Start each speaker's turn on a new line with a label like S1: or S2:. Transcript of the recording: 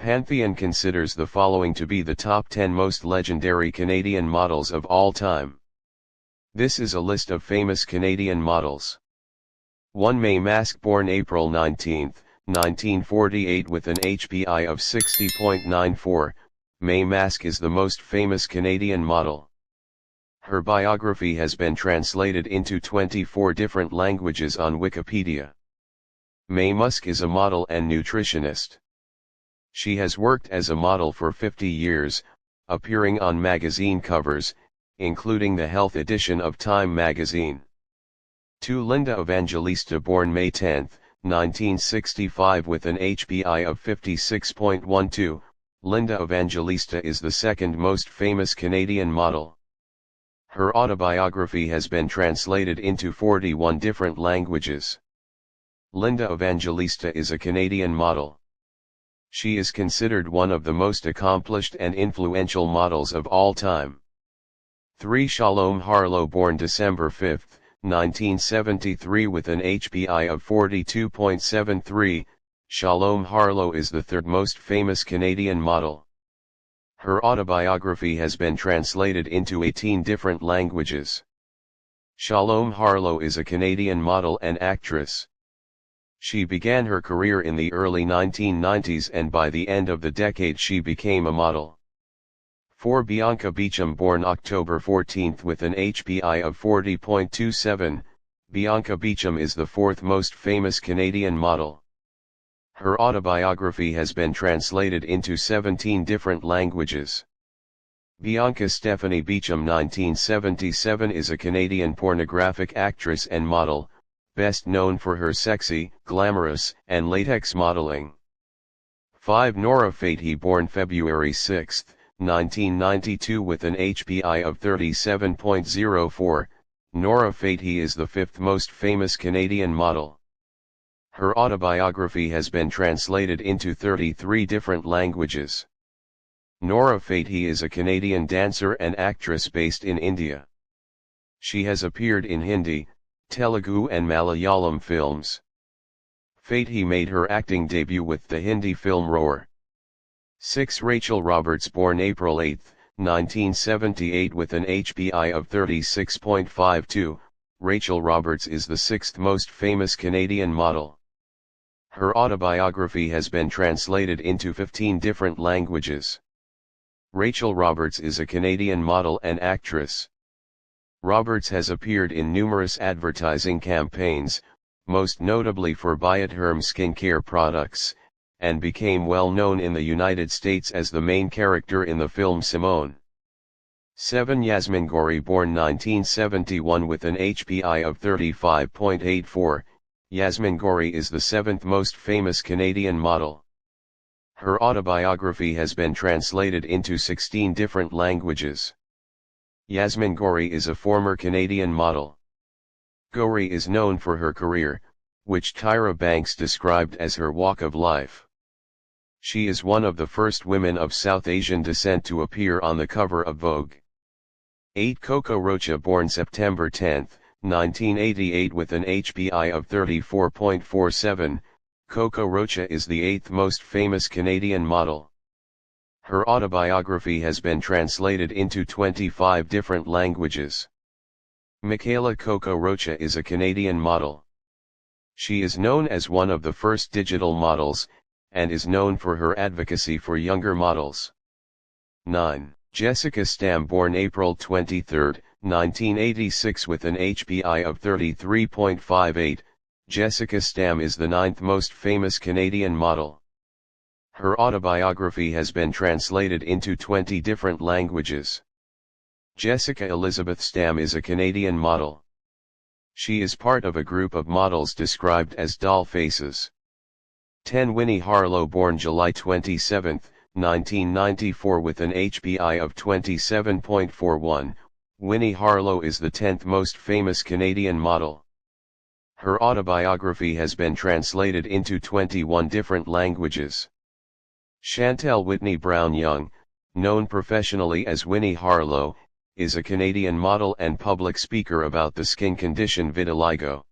S1: Pantheon considers the following to be the top 10 most legendary Canadian models of all time. This is a list of famous Canadian models. 1 May Musk, born April 19, 1948 with an HPI of 60.94, May Musk is the most famous Canadian model. Her biography has been translated into 24 different languages on Wikipedia. May Musk is a model and nutritionist. She has worked as a model for 50 years, appearing on magazine covers, including the health edition of Time magazine. 2 Linda Evangelista, born May 10, 1965 with an HPI of 56.12, Linda Evangelista is the second most famous Canadian model. Her autobiography has been translated into 41 different languages. Linda Evangelista is a Canadian model. She is considered one of the most accomplished and influential models of all time. 3 Shalom Harlow, born December 5, 1973 with an HPI of 42.73, Shalom Harlow is the third most famous Canadian model. Her autobiography has been translated into 18 different languages. Shalom Harlow is a Canadian model and actress. She began her career in the early 1990s and by the end of the decade she became a model. 4 Bianca Beecham, born October 14 with an HPI of 40.27, Bianca Beecham is the fourth most famous Canadian model. Her autobiography has been translated into 17 different languages. Bianca Stephanie Beecham 1977 is a Canadian pornographic actress and model, best known for her sexy, glamorous, and latex modeling. 5 Nora Fahy, born February 6, 1992 with an HPI of 37.04, Nora Fahy is the fifth most famous Canadian model. Her autobiography has been translated into 33 different languages. Nora Fahy is a Canadian dancer and actress based in India. She has appeared in Hindi, Telugu and Malayalam films. Fahy made her acting debut with the Hindi film Roar. 6 Rachel Roberts, born April 8, 1978 with an HPI of 36.52, Rachel Roberts is the sixth most famous Canadian model. Her autobiography has been translated into 15 different languages. Rachel Roberts is a Canadian model and actress. Roberts has appeared in numerous advertising campaigns, most notably for Biotherm skincare products, and became well known in the United States as the main character in the film Simone. 7 Yasmin Gori, born 1971 with an HPI of 35.84, Yasmin Gori is the seventh most famous Canadian model. Her autobiography has been translated into 16 different languages. Yasmin Gori is a former Canadian model. Gori is known for her career, which Tyra Banks described as her walk of life. She is one of the first women of South Asian descent to appear on the cover of Vogue. 8 Coco Rocha, born September 10, 1988 with an HPI of 34.47, Coco Rocha is the eighth most famous Canadian model. Her autobiography has been translated into 25 different languages. Michaela Coco Rocha is a Canadian model. She is known as one of the first digital models, and is known for her advocacy for younger models. 9. Jessica Stam, born April 23, 1986 with an HPI of 33.58, Jessica Stam is the ninth most famous Canadian model. Her autobiography has been translated into 20 different languages. Jessica Elizabeth Stam is a Canadian model. She is part of a group of models described as doll faces. 10 Winnie Harlow, born July 27, 1994 with an HPI of 27.41, Winnie Harlow is the 10th most famous Canadian model. Her autobiography has been translated into 21 different languages. Chantel Whitney Brown Young, known professionally as Winnie Harlow, is a Canadian model and public speaker about the skin condition vitiligo.